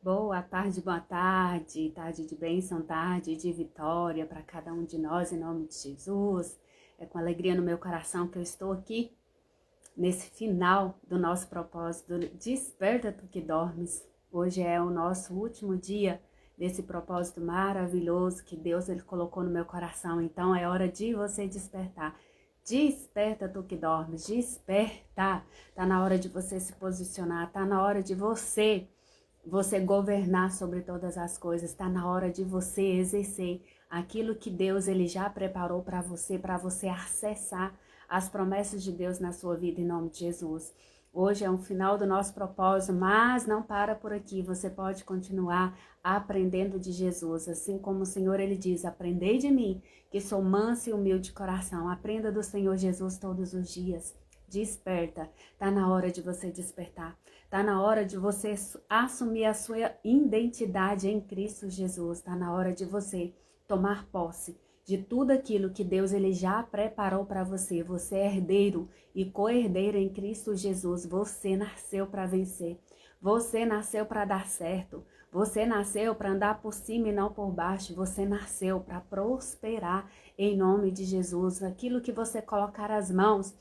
boa tarde, tarde de bênção, tarde de vitória para cada um de nós, em nome de Jesus. É com alegria no meu coração que eu estou aqui, nesse final do nosso propósito. Desperta tu que dormes. Hoje é o nosso último dia desse propósito maravilhoso que Deus ele colocou no meu coração. Então é hora de você despertar. Desperta tu que dormes, desperta. Tá na hora de você se posicionar, tá na hora de você governar sobre todas as coisas. Está na hora de você exercer aquilo que Deus ele já preparou para você acessar as promessas de Deus na sua vida, em nome de Jesus. Hoje é o final do nosso propósito, mas não para por aqui. Você pode continuar aprendendo de Jesus, assim como o Senhor ele diz: aprendei de mim, que sou manso e humilde de coração. Aprenda do Senhor Jesus todos os dias. Desperta, tá na hora de você despertar. Tá na hora de você assumir a sua identidade em Cristo Jesus. Tá na hora de você tomar posse de tudo aquilo que Deus ele já preparou para você. Você é herdeiro e co-herdeiro em Cristo Jesus. Você nasceu para vencer. Você nasceu para dar certo. Você nasceu para andar por cima e não por baixo. Você nasceu para prosperar em nome de Jesus. Aquilo que você colocar as mãos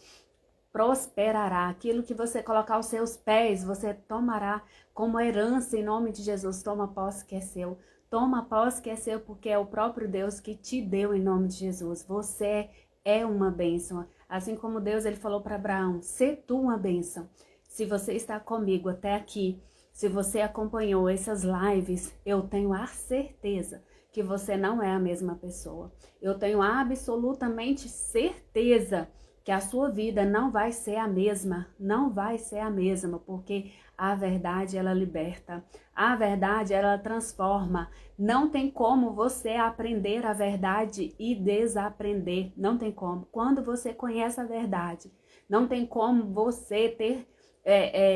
prosperará. Aquilo que você colocar os seus pés, você tomará como herança em nome de Jesus. Toma posse que é seu. Toma posse que é seu, porque é o próprio Deus que te deu em nome de Jesus. Você é uma bênção. Assim como Deus ele falou para Abraão: sê tu uma bênção. Se você está comigo até aqui, se você acompanhou essas lives, eu tenho a certeza que você não é a mesma pessoa. Eu tenho absolutamente certeza que a sua vida não vai ser a mesma, não vai ser a mesma, porque a verdade ela liberta, a verdade ela transforma. Não tem como você aprender a verdade e desaprender, não tem como. Quando você conhece a verdade, não tem como você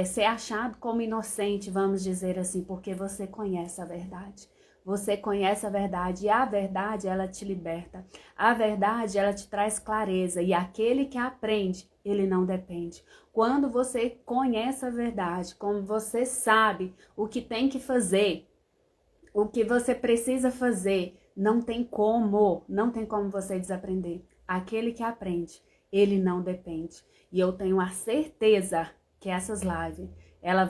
ser achado como inocente, vamos dizer assim, porque você conhece a verdade. Você conhece a verdade e a verdade ela te liberta. A verdade ela te traz clareza e aquele que aprende, ele não depende. Quando você conhece a verdade, como você sabe o que tem que fazer, o que você precisa fazer, não tem como você desaprender. Aquele que aprende, ele não depende. E eu tenho a certeza que essas lives, ela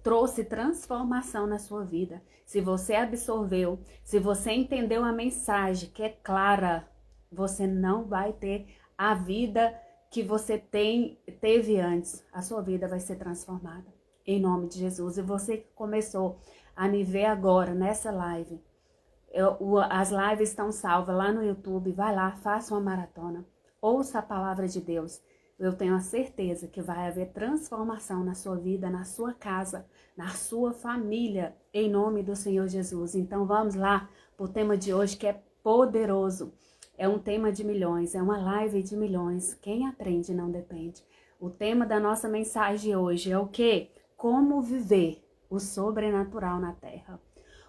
trouxe transformação na sua vida. Se você absorveu, se você entendeu a mensagem que é clara, você não vai ter a vida que você teve antes. A sua vida vai ser transformada. Em nome de Jesus. E você que começou a me ver agora nessa live, as lives estão salvas lá no YouTube. Vai lá, faça uma maratona. Ouça a palavra de Deus. Eu tenho a certeza que vai haver transformação na sua vida, na sua casa, na sua família, em nome do Senhor Jesus. Então vamos lá para o tema de hoje, que é poderoso. É um tema de milhões, é uma live de milhões. Quem aprende não depende. O tema da nossa mensagem hoje é o quê? Como viver o sobrenatural na terra.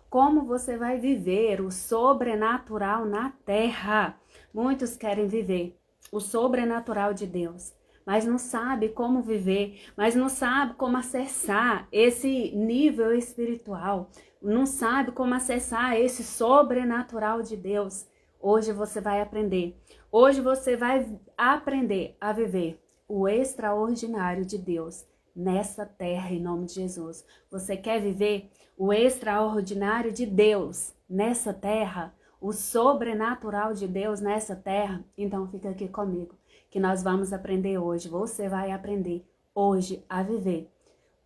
Como você vai viver o sobrenatural na terra? Muitos querem viver o sobrenatural de Deus, mas não sabe como viver, mas não sabe como acessar esse nível espiritual, não sabe como acessar esse sobrenatural de Deus. Hoje você vai aprender. Hoje você vai aprender a viver o extraordinário de Deus nessa terra, em nome de Jesus. Você quer viver o extraordinário de Deus nessa terra? O sobrenatural de Deus nessa terra? Então fica aqui comigo, que nós vamos aprender hoje. Você vai aprender hoje a viver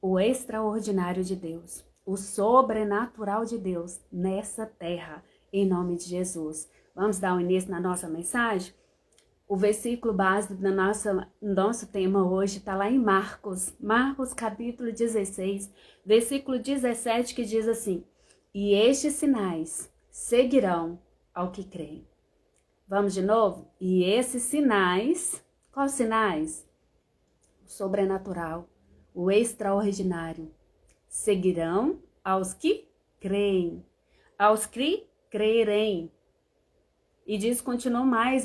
o extraordinário de Deus, o sobrenatural de Deus nessa terra, em nome de Jesus. Vamos dar o início na nossa mensagem? O versículo base do nosso tema hoje está lá em Marcos capítulo 16, versículo 17, que diz assim: e estes sinais seguirão ao que creem. Vamos de novo? E esses sinais, quais sinais? O sobrenatural, o extraordinário, seguirão aos que creem, aos que crerem. E diz, continua mais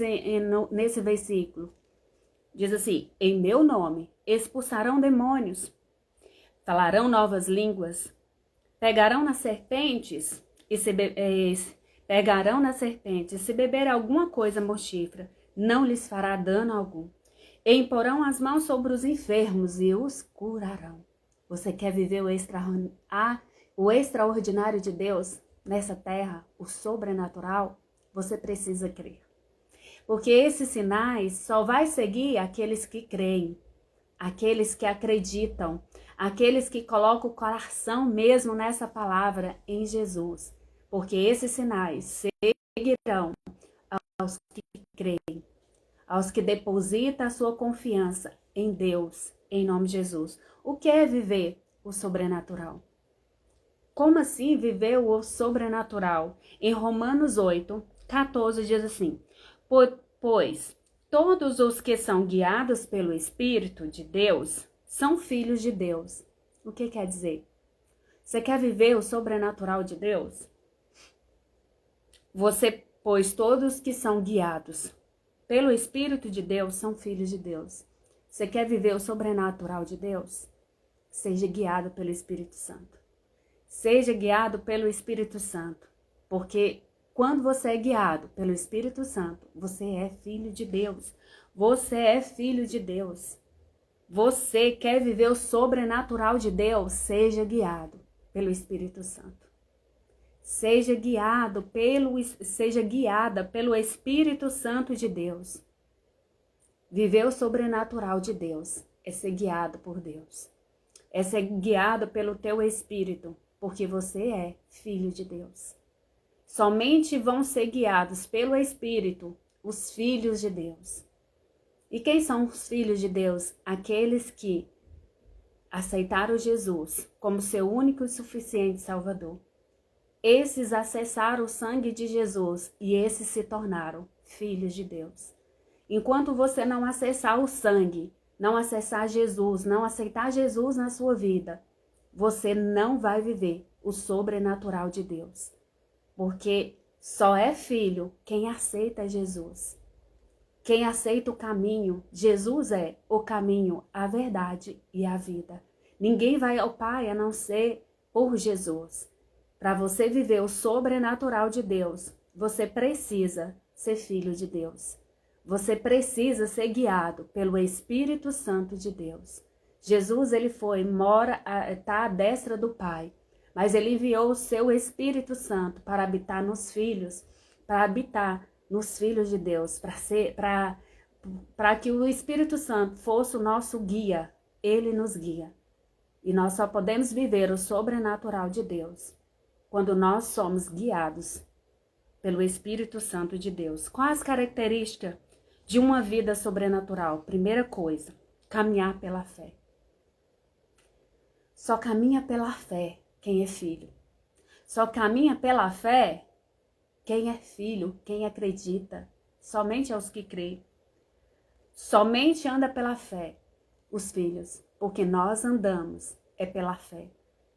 nesse versículo. Diz assim: em meu nome expulsarão demônios, falarão novas línguas, Pegarão nas serpentes pegarão nas serpentes, se beber alguma coisa mortífera, não lhes fará dano algum. E imporão as mãos sobre os enfermos e os curarão. Você quer viver o extraordinário de Deus nessa terra, o sobrenatural? Você precisa crer. Porque esses sinais só vai seguir aqueles que creem, aqueles que acreditam, aqueles que colocam o coração mesmo nessa palavra em Jesus. Porque esses sinais seguirão aos que creem, aos que depositam a sua confiança em Deus, em nome de Jesus. O que é viver o sobrenatural? Como assim viver o sobrenatural? Em Romanos 8, 14 diz assim: Pois todos os que são guiados pelo Espírito de Deus são filhos de Deus. O que quer dizer? Você quer viver o sobrenatural de Deus? Pois todos que são guiados pelo Espírito de Deus são filhos de Deus. Você quer viver o sobrenatural de Deus? Seja guiado pelo Espírito Santo. Seja guiado pelo Espírito Santo. Porque quando você é guiado pelo Espírito Santo, você é filho de Deus. Você é filho de Deus. Você quer viver o sobrenatural de Deus? Seja guiado pelo Espírito Santo. Seja guiada pelo Espírito Santo de Deus. Viver o sobrenatural de Deus é ser guiado por Deus. É ser guiado pelo teu Espírito, porque você é filho de Deus. Somente vão ser guiados pelo Espírito os filhos de Deus. E quem são os filhos de Deus? Aqueles que aceitaram Jesus como seu único e suficiente Salvador. Esses acessaram o sangue de Jesus e esses se tornaram filhos de Deus. Enquanto você não acessar o sangue, não acessar Jesus, não aceitar Jesus na sua vida, você não vai viver o sobrenatural de Deus. Porque só é filho quem aceita Jesus. Quem aceita o caminho, Jesus é o caminho, a verdade e a vida. Ninguém vai ao Pai a não ser por Jesus. Para você viver o sobrenatural de Deus, você precisa ser filho de Deus. Você precisa ser guiado pelo Espírito Santo de Deus. Jesus, ele está à destra do Pai, mas ele enviou o seu Espírito Santo para habitar nos filhos de Deus, para que o Espírito Santo fosse o nosso guia. Ele nos guia. E nós só podemos viver o sobrenatural de Deus quando nós somos guiados pelo Espírito Santo de Deus. Quais as características de uma vida sobrenatural? Primeira coisa, caminhar pela fé. Só caminha pela fé quem é filho. Só caminha pela fé quem é filho, quem acredita. Somente aos que creem. Somente anda pela fé os filhos, porque nós andamos pela fé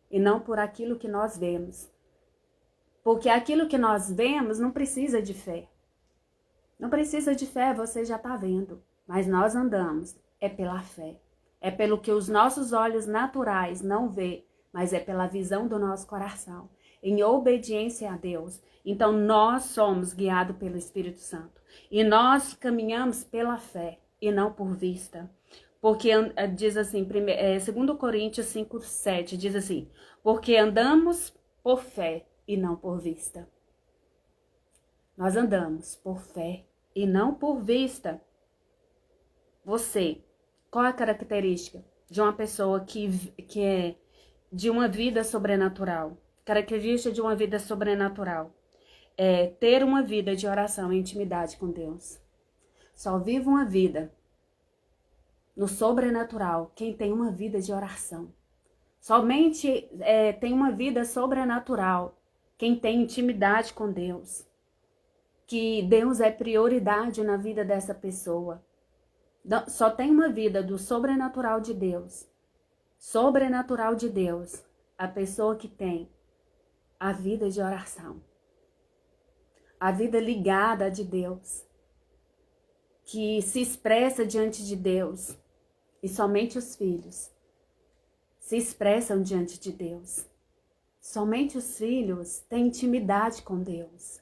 e não por aquilo que nós vemos. Porque aquilo que nós vemos não precisa de fé. Não precisa de fé, você já está vendo. Mas nós andamos pela fé. É pelo que os nossos olhos naturais não vê, mas é pela visão do nosso coração. Em obediência a Deus. Então nós somos guiados pelo Espírito Santo. E nós caminhamos pela fé e não por vista. Porque diz assim, 2 Coríntios 5:7, diz assim: porque andamos por fé e não por vista. Nós andamos por fé e não por vista. Você, qual a característica de uma pessoa que é de uma vida sobrenatural? Característica de uma vida sobrenatural é ter uma vida de oração e intimidade com Deus. Só vive uma vida no sobrenatural quem tem uma vida de oração. Somente tem uma vida sobrenatural quem tem intimidade com Deus. Que Deus é prioridade na vida dessa pessoa. Só tem uma vida do sobrenatural de Deus. Sobrenatural de Deus. A pessoa que tem a vida de oração. A vida ligada de Deus. Que se expressa diante de Deus. E somente os filhos se expressam diante de Deus. Somente os filhos têm intimidade com Deus.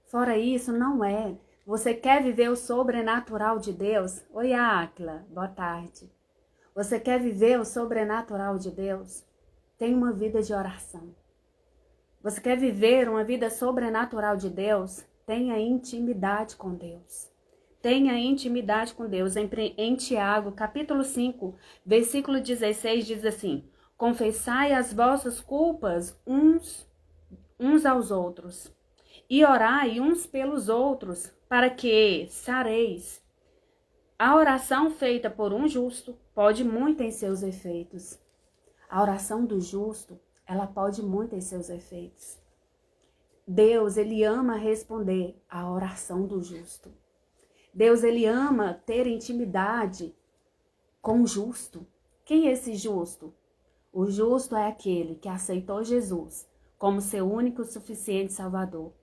Fora isso, não é. Você quer viver o sobrenatural de Deus? Oi, Áquila, boa tarde. Você quer viver o sobrenatural de Deus? Tenha uma vida de oração. Você quer viver uma vida sobrenatural de Deus? Tenha intimidade com Deus. Tenha intimidade com Deus. Em Tiago, capítulo 5, versículo 16, diz assim: confessai as vossas culpas uns aos outros, e orai uns pelos outros, para que sareis. A oração feita por um justo pode muito em seus efeitos. A oração do justo, ela pode muito em seus efeitos. Deus, ele ama responder à oração do justo. Deus, ele ama ter intimidade com o justo. Quem é esse justo? O justo é aquele que aceitou Jesus como seu único e suficiente Salvador.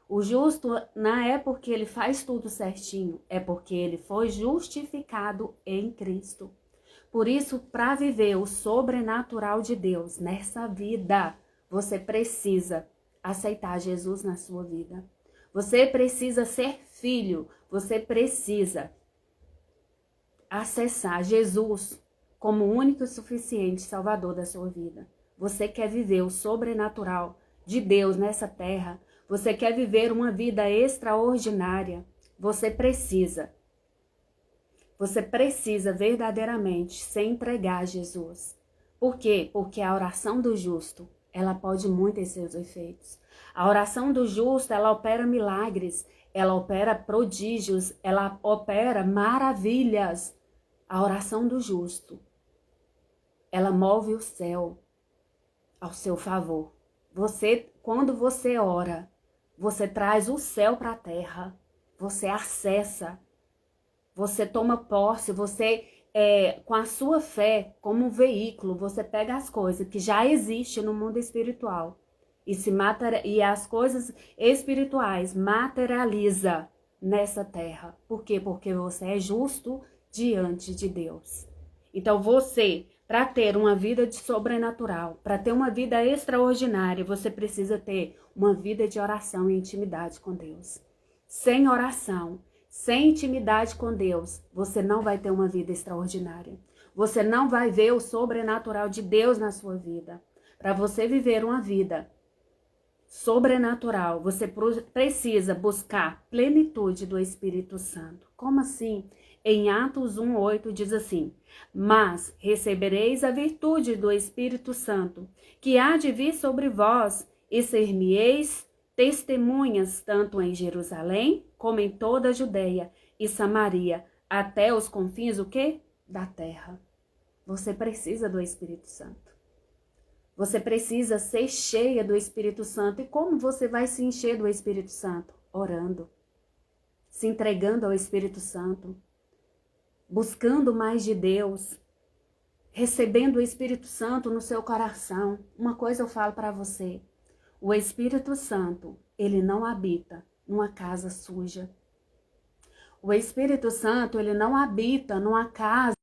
O justo não é porque ele faz tudo certinho, é porque ele foi justificado em Cristo. Por isso, para viver o sobrenatural de Deus nessa vida, você precisa aceitar Jesus na sua vida. Você precisa ser filho, você precisa acessar Jesus como o único e suficiente Salvador da sua vida. Você quer viver o sobrenatural de Deus nessa terra? Você quer viver uma vida extraordinária? Você precisa verdadeiramente se entregar a Jesus. Por quê? Porque a oração do justo, ela pode muito em seus efeitos. A oração do justo, ela opera milagres, ela opera prodígios, ela opera maravilhas. A oração do justo, ela move o céu ao seu favor. Quando você ora, você traz o céu para a terra, você acessa, você toma posse, com a sua fé como um veículo, você pega as coisas que já existem no mundo espiritual e as coisas espirituais materializa nessa terra. Por quê? Porque você é justo diante de Deus. Então você, para ter uma vida de sobrenatural, para ter uma vida extraordinária, você precisa ter uma vida de oração e intimidade com Deus. Sem oração, sem intimidade com Deus, você não vai ter uma vida extraordinária. Você não vai ver o sobrenatural de Deus na sua vida. Para você viver uma vida sobrenatural, você precisa buscar plenitude do Espírito Santo. Como assim? Em Atos 1:8 diz assim: mas recebereis a virtude do Espírito Santo, que há de vir sobre vós, e ser-me-eis testemunhas tanto em Jerusalém, como em toda a Judeia e Samaria, até os confins, o quê? Da terra. Você precisa do Espírito Santo. Você precisa ser cheia do Espírito Santo. E como você vai se encher do Espírito Santo? Orando, se entregando ao Espírito Santo, buscando mais de Deus, recebendo o Espírito Santo no seu coração. Uma coisa eu falo para você: o Espírito Santo, ele não habita numa casa suja. O Espírito Santo, ele não habita numa casa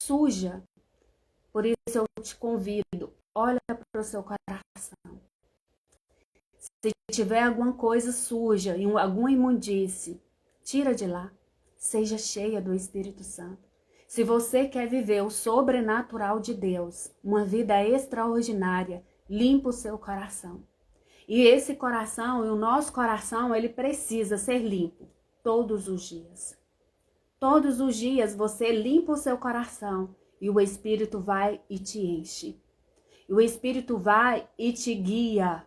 suja. Por isso eu te convido, olha para o seu coração. Se tiver alguma coisa suja, alguma imundície, tira de lá. Seja cheia do Espírito Santo. Se você quer viver o sobrenatural de Deus, uma vida extraordinária, limpa o seu coração. E esse coração, e o nosso coração, ele precisa ser limpo todos os dias. Todos os dias você limpa o seu coração e o Espírito vai e te enche. E o Espírito vai e te guia.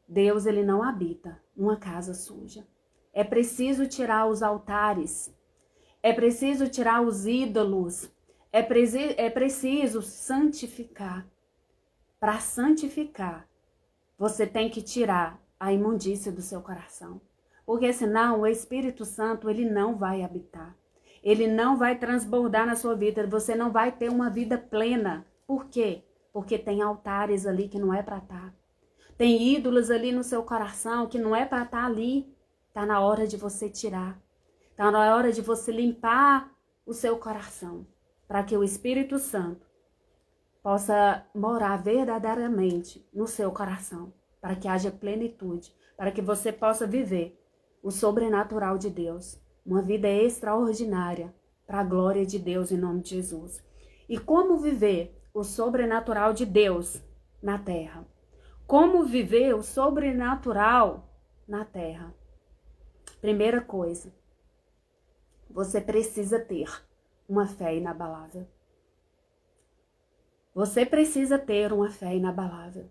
Deus, ele não habita numa casa suja. É preciso tirar os altares. É preciso tirar os ídolos. É preciso santificar. Para santificar, você tem que tirar a imundícia do seu coração. Porque senão o Espírito Santo, ele não vai habitar. Ele não vai transbordar na sua vida. Você não vai ter uma vida plena. Por quê? Porque tem altares ali que não é para estar. Tem ídolos ali no seu coração que não é para estar ali. Está na hora de você tirar. Está na hora de você limpar o seu coração. Para que o Espírito Santo possa morar verdadeiramente no seu coração, para que haja plenitude, para que você possa viver o sobrenatural de Deus, uma vida extraordinária, para a glória de Deus em nome de Jesus. E como viver o sobrenatural de Deus na terra? Como viver o sobrenatural na terra? Primeira coisa, você precisa ter uma fé inabalável. Você precisa ter uma fé inabalável.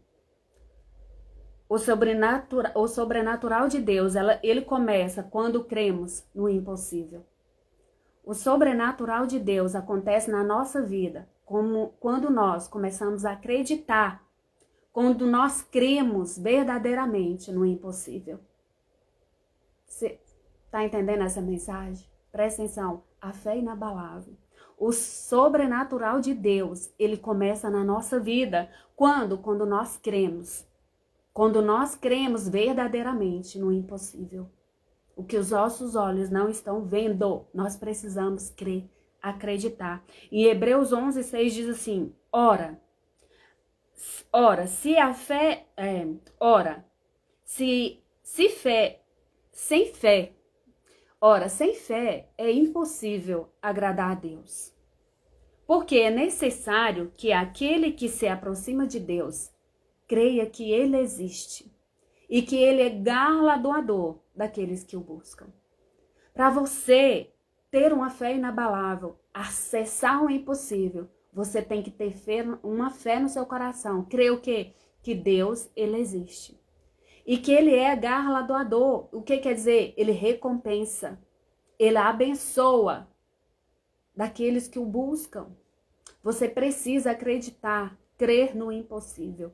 O sobrenatural de Deus, ele começa quando cremos no impossível. O sobrenatural de Deus acontece na nossa vida, quando nós começamos a acreditar, quando nós cremos verdadeiramente no impossível. Você está entendendo essa mensagem? Presta atenção, a fé inabalável. O sobrenatural de Deus, ele começa na nossa vida. Quando nós cremos. Quando nós cremos verdadeiramente no impossível. O que os nossos olhos não estão vendo, nós precisamos crer, acreditar. Em Hebreus 11:6 diz assim, sem fé é impossível agradar a Deus. Porque é necessário que aquele que se aproxima de Deus creia que Ele existe e que Ele é galardoador daqueles que o buscam. Para você ter uma fé inabalável, acessar o impossível, você tem que ter uma fé no seu coração. Crer o quê? Que Deus, Ele existe. E que Ele é galardoador. O que quer dizer? Ele recompensa. Ele abençoa daqueles que o buscam. Você precisa acreditar, crer no impossível.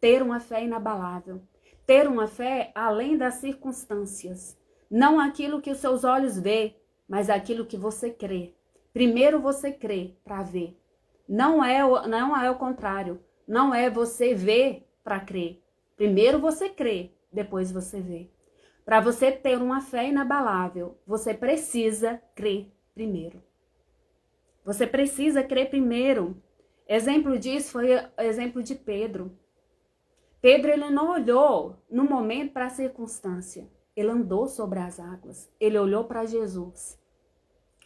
Ter uma fé inabalável. Ter uma fé além das circunstâncias. Não aquilo que os seus olhos vê, mas aquilo que você crê. Primeiro você crê para ver. Não é o contrário. Não é você ver para crer. Primeiro você crê, depois você vê. Para você ter uma fé inabalável, você precisa crer primeiro. Você precisa crer primeiro. Exemplo disso foi o exemplo de Pedro. Pedro, ele não olhou no momento para a circunstância. Ele andou sobre as águas. Ele olhou para Jesus.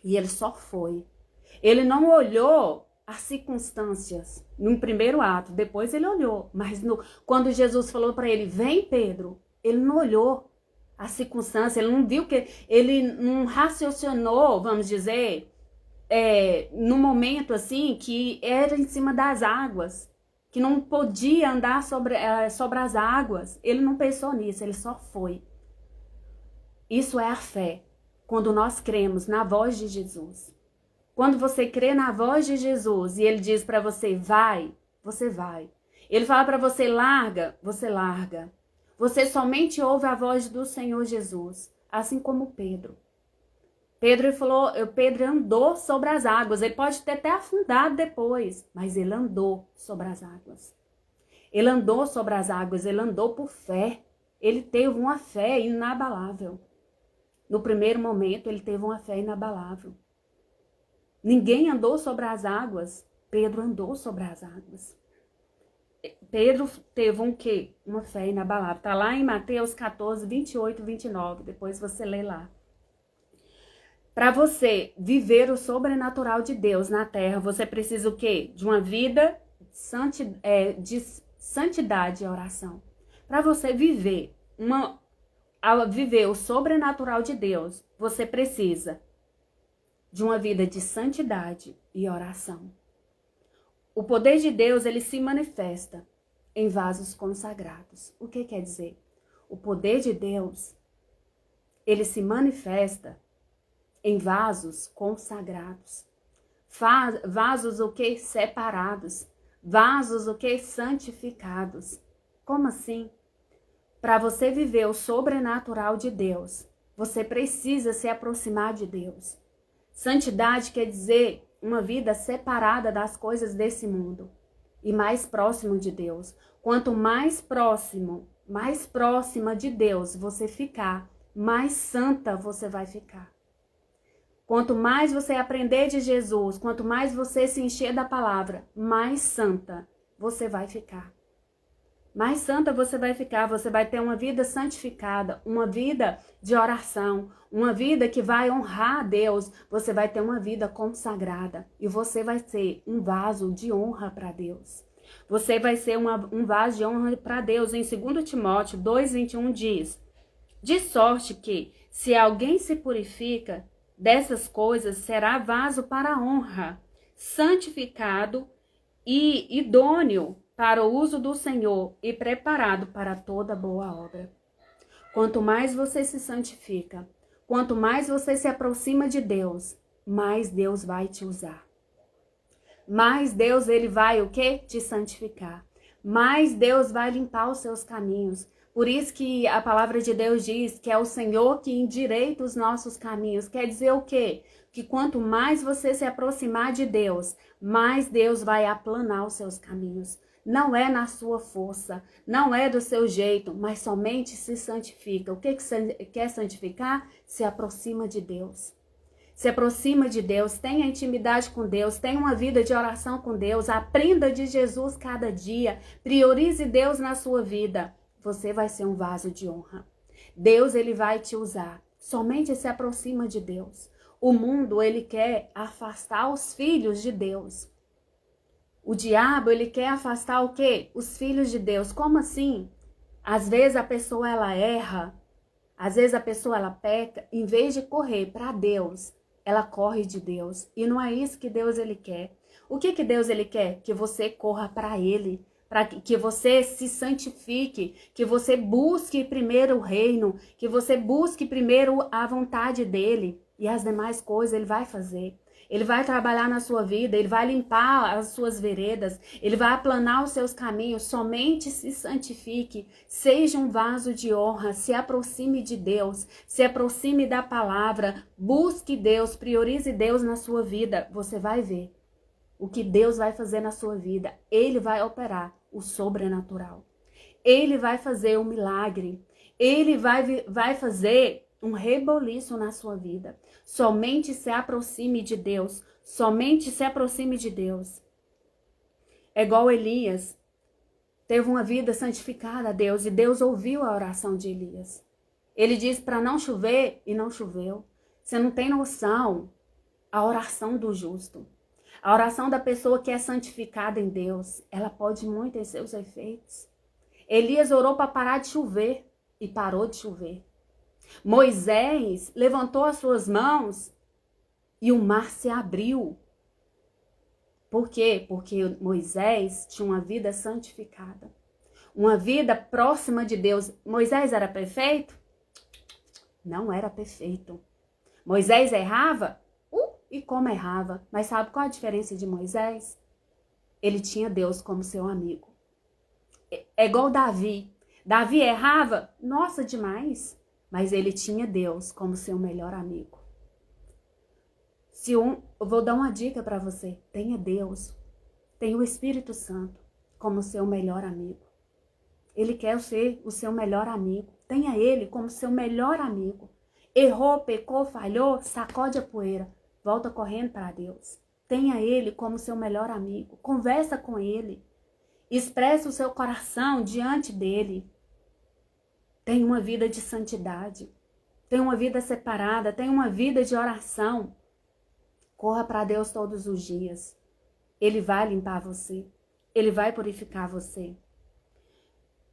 E ele só foi. Ele não olhou as circunstâncias no primeiro ato. Depois ele olhou. Mas quando Jesus falou para ele, vem Pedro, ele não olhou a circunstância. Ele não viu que... Ele não raciocinou, vamos dizer, no momento assim que era em cima das águas. Que não podia andar sobre as águas. Ele não pensou nisso, ele só foi. Isso é a fé. Quando nós cremos na voz de Jesus. Quando você crê na voz de Jesus e ele diz para você, vai, você vai. Ele fala para você, larga, você larga. Você somente ouve a voz do Senhor Jesus. Assim como Pedro. Pedro andou sobre as águas. Ele pode ter até afundado depois, mas ele andou sobre as águas. Ele andou sobre as águas, ele andou por fé. Ele teve uma fé inabalável. No primeiro momento, ele teve uma fé inabalável. Ninguém andou sobre as águas. Pedro andou sobre as águas. Pedro teve um quê? Uma fé inabalável. Está lá em Mateus 14, 28, 29. Depois você lê lá. Para você viver o sobrenatural de Deus na terra, você precisa o quê? De uma vida de santidade e oração. Para você viver o sobrenatural de Deus, você precisa de uma vida de santidade e oração. O poder de Deus, ele se manifesta em vasos consagrados. O que quer dizer? O poder de Deus, ele se manifesta em vasos consagrados. Vasos o que? Separados. Vasos o que? Santificados. Como assim? Para você viver o sobrenatural de Deus, você precisa se aproximar de Deus. Santidade quer dizer uma vida separada das coisas desse mundo e mais próximo de Deus. Quanto mais próxima de Deus você ficar, mais santa você vai ficar. Quanto mais você aprender de Jesus, quanto mais você se encher da palavra, mais santa você vai ficar. Mais santa você vai ficar, você vai ter uma vida santificada, uma vida de oração, uma vida que vai honrar a Deus, você vai ter uma vida consagrada e você vai ser um vaso de honra para Deus. Você vai ser um vaso de honra para Deus. Em 2 Timóteo 2,21 diz: de sorte que, se alguém se purifica dessas coisas, será vaso para a honra, santificado e idôneo para o uso do Senhor e preparado para toda boa obra. Quanto mais você se santifica, quanto mais você se aproxima de Deus, mais Deus vai te usar. Mais Deus, ele vai o quê? Te santificar. Mais Deus vai limpar os seus caminhos. Por isso que a palavra de Deus diz que é o Senhor que endireita os nossos caminhos. Quer dizer o quê? Que quanto mais você se aproximar de Deus, mais Deus vai aplanar os seus caminhos. Não é na sua força, não é do seu jeito, mas somente se santifica. O que quer santificar? Se aproxima de Deus. Se aproxima de Deus, tenha intimidade com Deus, tenha uma vida de oração com Deus, aprenda de Jesus cada dia, priorize Deus na sua vida. Você vai ser um vaso de honra. Deus, ele vai te usar. Somente se aproxima de Deus. O mundo, ele quer afastar os filhos de Deus. O diabo, ele quer afastar o quê? Os filhos de Deus. Como assim? Às vezes a pessoa, ela erra. Às vezes a pessoa, ela peca. Em vez de correr para Deus, ela corre de Deus. E não é isso que Deus, ele quer. O que Deus, ele quer? Que você corra para ele. Para que você se santifique. Que você busque primeiro o reino. Que você busque primeiro a vontade dele. E as demais coisas ele vai fazer. Ele vai trabalhar na sua vida, ele vai limpar as suas veredas, ele vai aplanar os seus caminhos. Somente se santifique, seja um vaso de honra, se aproxime de Deus, se aproxime da palavra, busque Deus, priorize Deus na sua vida. Você vai ver o que Deus vai fazer na sua vida. Ele vai operar o sobrenatural. Ele vai fazer um milagre. Ele vai fazer um reboliço na sua vida. Somente se aproxime de Deus. Somente se aproxime de Deus. É igual Elias. Teve uma vida santificada a Deus. E Deus ouviu a oração de Elias. Ele disse para não chover e não choveu. Você não tem noção. A oração do justo. A oração da pessoa que é santificada em Deus. Ela pode muito em seus efeitos. Elias orou para parar de chover. E parou de chover. Moisés levantou as suas mãos e o mar se abriu. Por quê? Porque Moisés tinha uma vida santificada. Uma vida próxima de Deus. Moisés era perfeito? Não era perfeito. Moisés errava? E como errava? Mas sabe qual a diferença de Moisés? Ele tinha Deus como seu amigo. É igual Davi. Davi errava? Nossa, demais. Mas ele tinha Deus como seu melhor amigo. Eu vou dar uma dica para você. Tenha Deus, tenha o Espírito Santo como seu melhor amigo. Ele quer ser o seu melhor amigo. Tenha ele como seu melhor amigo. Errou, pecou, falhou, sacode a poeira. Volta correndo para Deus. Tenha ele como seu melhor amigo. Conversa com ele. Expressa o seu coração diante dele. Tenha uma vida de santidade. Tenha uma vida separada. Tenha uma vida de oração. Corra para Deus todos os dias. Ele vai limpar você. Ele vai purificar você.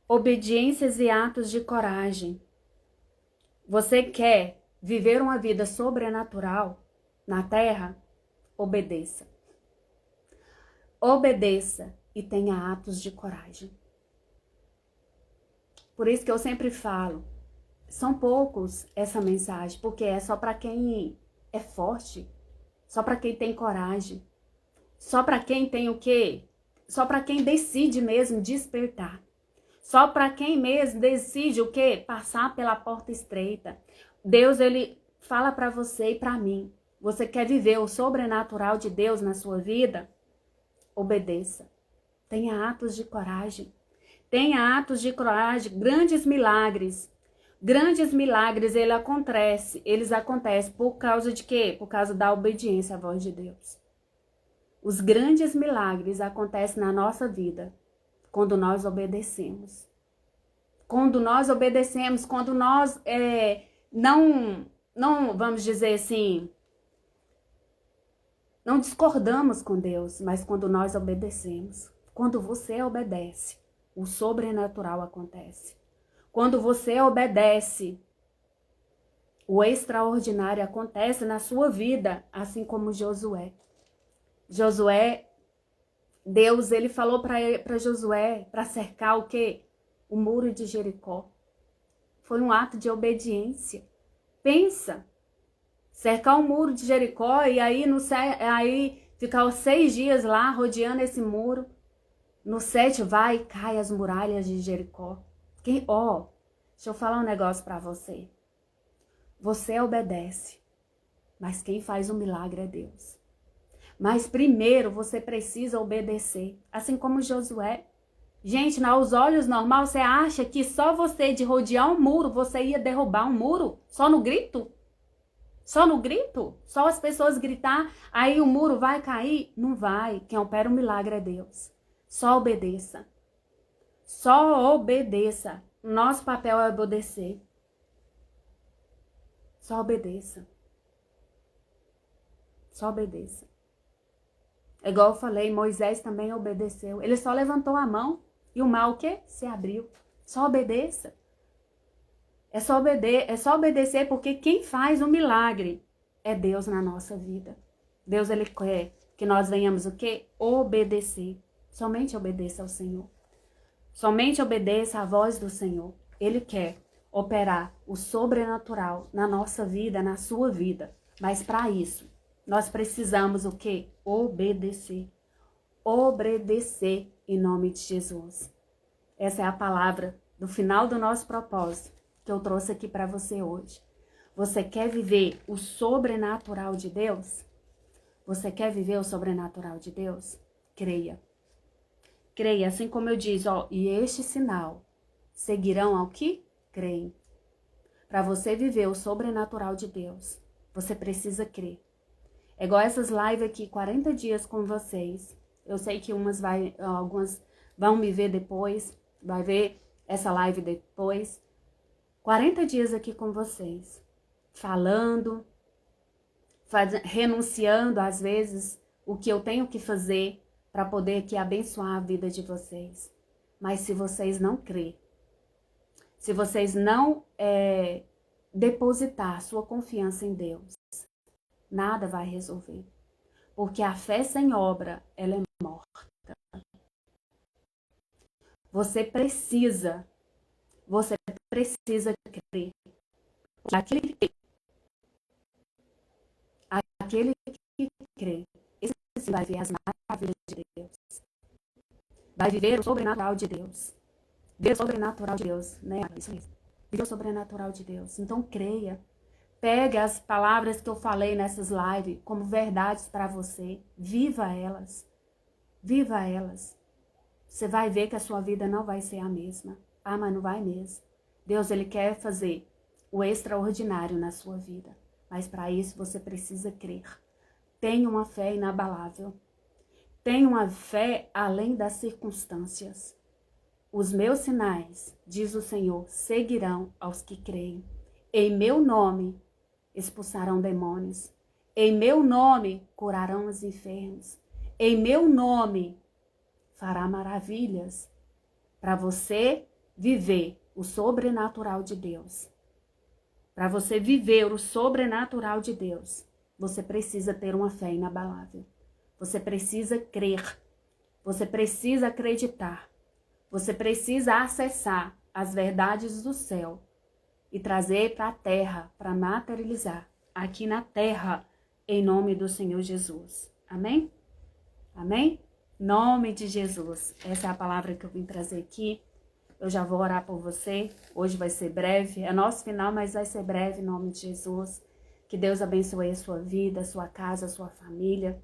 Obediências e atos de coragem. Você quer viver uma vida sobrenatural na terra? Obedeça. Obedeça e tenha atos de coragem. Por isso que eu sempre falo, são poucos essa mensagem, porque é só para quem é forte, só para quem tem coragem, só para quem tem o quê? Só para quem decide mesmo despertar. Só para quem mesmo decide o quê? Passar pela porta estreita. Deus, ele fala para você e para mim. Você quer viver o sobrenatural de Deus na sua vida? Obedeça. Tenha atos de coragem. Tenha atos de coragem, grandes milagres. Grandes milagres, eles acontecem por causa de quê? Por causa da obediência à voz de Deus. Os grandes milagres acontecem na nossa vida quando nós obedecemos. Quando nós obedecemos, quando nós não, vamos dizer assim, não discordamos com Deus, mas quando nós obedecemos. Quando você obedece, o sobrenatural acontece. Quando você obedece, o extraordinário acontece na sua vida, assim como Josué. Josué, Deus, ele falou para Josué para cercar o quê? O muro de Jericó. Foi um ato de obediência. Pensa, cercar o muro de Jericó e aí ficar os 6 dias lá rodeando esse muro. No 7 vai e cai as muralhas de Jericó. Deixa eu falar um negócio para você. Você obedece, mas quem faz o milagre é Deus. Mas primeiro você precisa obedecer, assim como Josué. Gente, aos olhos normais, você acha que só você de rodear um muro, você ia derrubar um muro? Só no grito? Só no grito? Só as pessoas gritar, aí o muro vai cair? Não vai. Quem opera o milagre é Deus. Só obedeça. Só obedeça. Nosso papel é obedecer. Só obedeça. Só obedeça. É igual eu falei, Moisés também obedeceu. Ele só levantou a mão e o mar o quê? Se abriu. Só obedeça. É só obedecer porque quem faz o milagre é Deus na nossa vida. Deus, ele quer que nós venhamos o quê? Obedecer. Somente obedeça ao Senhor. Somente obedeça à voz do Senhor. Ele quer operar o sobrenatural na nossa vida, na sua vida. Mas para isso, nós precisamos o quê? Obedecer. Obedecer em nome de Jesus. Essa é a palavra do final do nosso propósito que eu trouxe aqui para você hoje. Você quer viver o sobrenatural de Deus? Você quer viver o sobrenatural de Deus? Creia. Creia, assim como eu disse, e este sinal seguirão ao que creem. Para você viver o sobrenatural de Deus, você precisa crer. É igual essas lives aqui, 40 dias com vocês. Eu sei que algumas vão me ver depois, vai ver essa live depois. 40 dias aqui com vocês, falando, renunciando às vezes o que eu tenho que fazer para poder aqui abençoar a vida de vocês. Mas se vocês não crerem, se vocês não depositar sua confiança em Deus, nada vai resolver. Porque a fé sem obra, ela é morta. Você precisa crer. Aquele que crê, esse vai ver as maravilhas de Deus. Vai viver o sobrenatural de Deus. Viver o sobrenatural de Deus, né? Isso mesmo. Viver o sobrenatural de Deus. Então creia. Pegue as palavras que eu falei nessas lives como verdades para você. Viva elas. Viva elas. Você vai ver que a sua vida não vai ser a mesma. Ah, mas não vai mesmo. Deus, ele quer fazer o extraordinário na sua vida. Mas para isso você precisa crer. Tenha uma fé inabalável. Tenha uma fé além das circunstâncias. Os meus sinais, diz o Senhor, seguirão aos que creem. Em meu nome expulsarão demônios. Em meu nome curarão os enfermos. Em meu nome fará maravilhas para você viver o sobrenatural de Deus. Para você viver o sobrenatural de Deus, você precisa ter uma fé inabalável. Você precisa crer. Você precisa acreditar. Você precisa acessar as verdades do céu e trazer para a terra, para materializar aqui na terra, em nome do Senhor Jesus. Amém? Amém? Nome de Jesus. Essa é a palavra que eu vim trazer aqui. Eu já vou orar por você. Hoje vai ser breve. É nosso final, mas vai ser breve em nome de Jesus. Que Deus abençoe a sua vida, a sua casa, a sua família.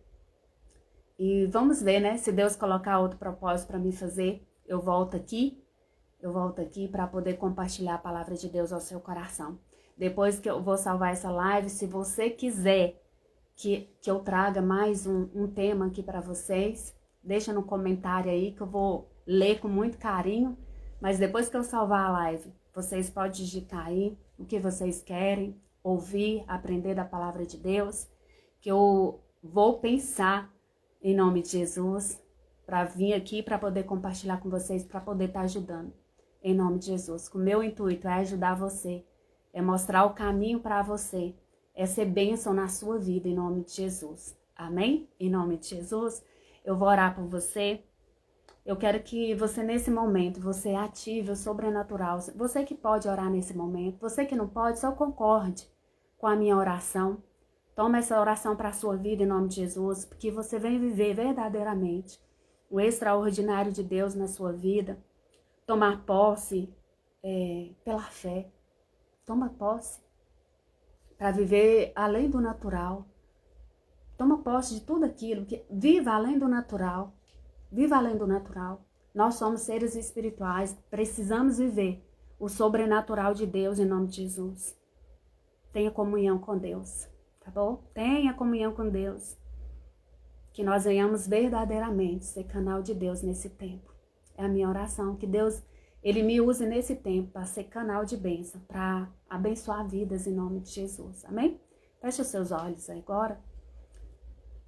E vamos ver, né? Se Deus colocar outro propósito para mim fazer, eu volto aqui eu volto aqui para poder compartilhar a palavra de Deus ao seu coração. Depois que eu vou salvar essa live, se você quiser que eu traga mais um tema aqui para vocês, deixa no comentário aí que eu vou ler com muito carinho. Mas depois que eu salvar a live, vocês podem digitar aí o que vocês querem, ouvir, aprender da palavra de Deus, que eu vou pensar em nome de Jesus para vir aqui para poder compartilhar com vocês, para poder estar ajudando em nome de Jesus. O meu intuito é ajudar você, é mostrar o caminho para você, é ser bênção na sua vida em nome de Jesus. Amém? Em nome de Jesus, eu vou orar por você. Eu quero que você nesse momento, você ative o sobrenatural. Você que pode orar nesse momento, você que não pode, só concorde com a minha oração. Toma essa oração para a sua vida em nome de Jesus, porque você vem viver verdadeiramente o extraordinário de Deus na sua vida. Tomar posse pela fé. Toma posse para viver além do natural. Toma posse de tudo aquilo que viva além do natural. Viva além do natural. Nós somos seres espirituais, precisamos viver o sobrenatural de Deus em nome de Jesus. Tenha comunhão com Deus, tá bom? Tenha comunhão com Deus. Que nós venhamos verdadeiramente ser canal de Deus nesse tempo. É a minha oração, que Deus, Ele me use nesse tempo para ser canal de bênção, para abençoar vidas em nome de Jesus. Amém? Feche os seus olhos agora.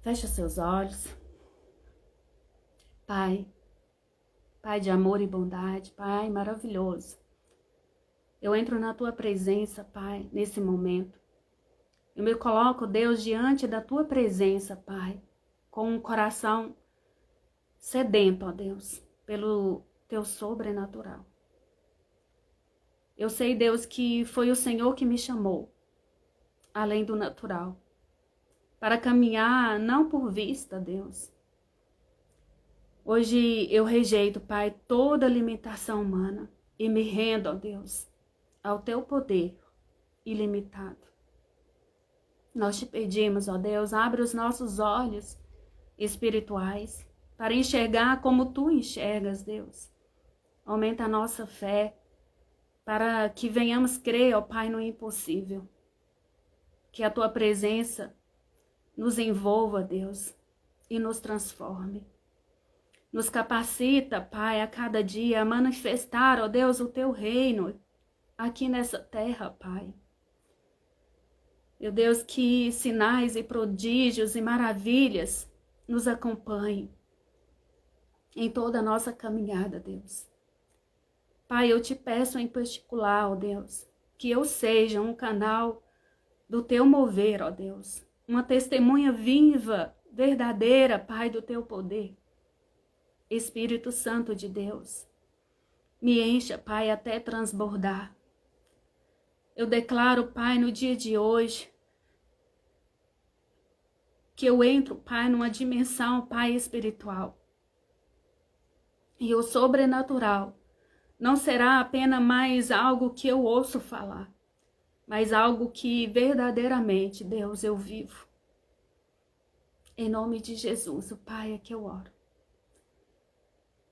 Feche os seus olhos. Pai, Pai de amor e bondade, Pai maravilhoso. Eu entro na Tua presença, Pai, nesse momento. Eu me coloco, Deus, diante da Tua presença, Pai, com um coração sedento, ó Deus, pelo Teu sobrenatural. Eu sei, Deus, que foi o Senhor que me chamou, além do natural, para caminhar não por vista, Deus. Hoje eu rejeito, Pai, toda limitação humana e me rendo, ó Deus, ao Teu poder ilimitado. Nós te pedimos, ó Deus, abre os nossos olhos espirituais para enxergar como Tu enxergas, Deus. Aumenta a nossa fé para que venhamos crer, ó Pai, no impossível. Que a Tua presença nos envolva, Deus, e nos transforme. Nos capacita, Pai, a cada dia a manifestar, ó Deus, o Teu reino aqui nessa terra, Pai. Meu Deus, que sinais e prodígios e maravilhas nos acompanhem em toda a nossa caminhada, Deus. Pai, eu te peço em particular, ó Deus, que eu seja um canal do Teu mover, ó Deus. Uma testemunha viva, verdadeira, Pai, do Teu poder. Espírito Santo de Deus, me encha, Pai, até transbordar. Eu declaro, Pai, no dia de hoje, que eu entro, Pai, numa dimensão, Pai, espiritual. E o sobrenatural não será apenas mais algo que eu ouço falar, mas algo que verdadeiramente, Deus, eu vivo. Em nome de Jesus, o Pai, é que eu oro.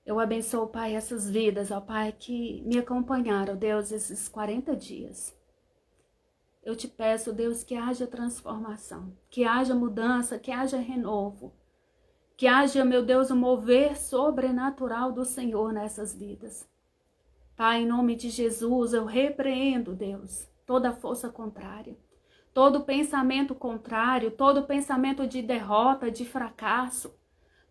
Eu abençoo, Pai, essas vidas, ó Pai, que me acompanharam, Deus, esses 40 dias. Eu te peço, Deus, que haja transformação, que haja mudança, que haja renovo, que haja, meu Deus, um mover sobrenatural do Senhor nessas vidas. Pai, em nome de Jesus, eu repreendo, Deus, toda força contrária, todo pensamento contrário, todo pensamento de derrota, de fracasso,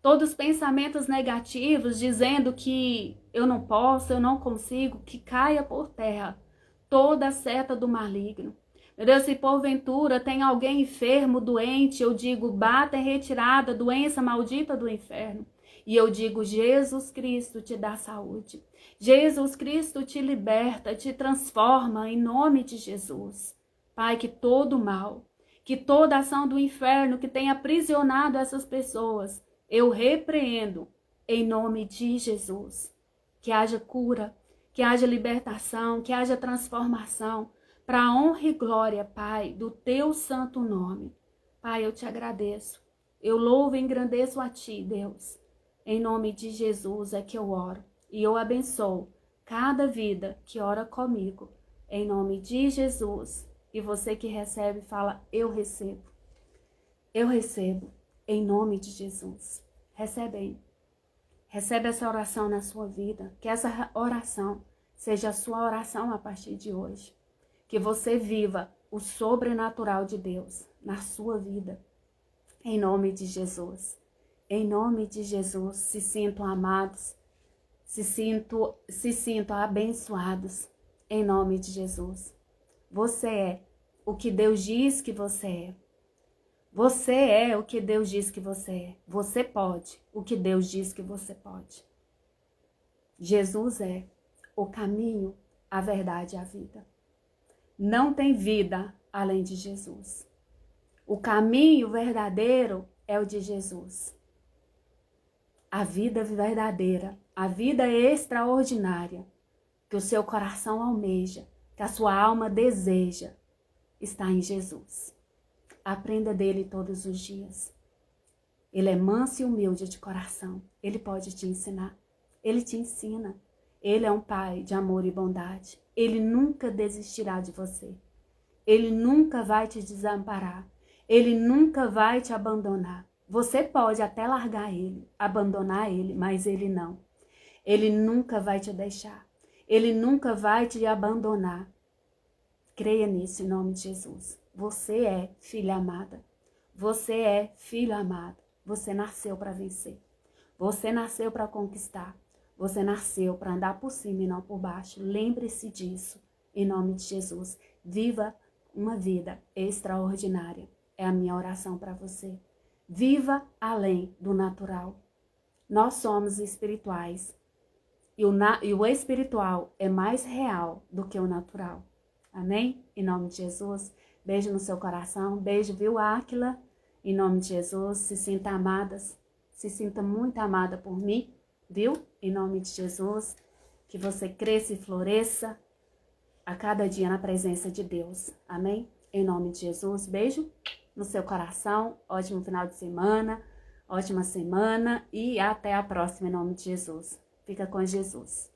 todos os pensamentos negativos dizendo que eu não posso, eu não consigo, que caia por terra toda a seta do maligno. Meu Deus, se porventura tem alguém enfermo, doente, eu digo, bata em retirada, doença maldita do inferno. E eu digo, Jesus Cristo te dá saúde. Jesus Cristo te liberta, te transforma em nome de Jesus. Pai, que todo mal, que toda ação do inferno que tenha aprisionado essas pessoas, eu repreendo em nome de Jesus. Que haja cura, que haja libertação, que haja transformação, para a honra e glória, Pai, do Teu santo nome. Pai, eu te agradeço. Eu louvo e engrandeço a Ti, Deus. Em nome de Jesus é que eu oro. E eu abençoo cada vida que ora comigo, em nome de Jesus. E você que recebe, fala, eu recebo. Eu recebo, em nome de Jesus. Recebe aí. Recebe essa oração na sua vida. Que essa oração seja a sua oração a partir de hoje. Que você viva o sobrenatural de Deus na sua vida. Em nome de Jesus. Em nome de Jesus, se sintam amados. Se sintam abençoados. Em nome de Jesus. Você é o que Deus diz que você é. Você é o que Deus diz que você é. Você pode o que Deus diz que você pode. Jesus é o caminho, a verdade e a vida. Não tem vida além de Jesus. O caminho verdadeiro é o de Jesus. A vida verdadeira, a vida extraordinária que o seu coração almeja, que a sua alma deseja, está em Jesus. Aprenda dele todos os dias. Ele é manso e humilde de coração. Ele pode te ensinar. Ele te ensina. Ele é um pai de amor e bondade. Ele nunca desistirá de você. Ele nunca vai te desamparar. Ele nunca vai te abandonar. Você pode até largar ele, abandonar ele, mas ele não. Ele nunca vai te deixar. Ele nunca vai te abandonar. Creia nisso em nome de Jesus. Você é filha amada. Você é filho amado. Você nasceu para vencer. Você nasceu para conquistar. Você nasceu para andar por cima e não por baixo. Lembre-se disso em nome de Jesus. Viva uma vida extraordinária. É a minha oração para você. Viva além do natural. Nós somos espirituais. E o espiritual é mais real do que o natural. Amém? Em nome de Jesus. Beijo no seu coração. Beijo, viu, Áquila? Em nome de Jesus. Se sinta amadas. Se sinta muito amada por mim. Viu? Em nome de Jesus. Que você cresça e floresça a cada dia na presença de Deus. Amém? Em nome de Jesus. Beijo no seu coração. Ótimo final de semana. Ótima semana. E até a próxima em nome de Jesus. Fica com Jesus.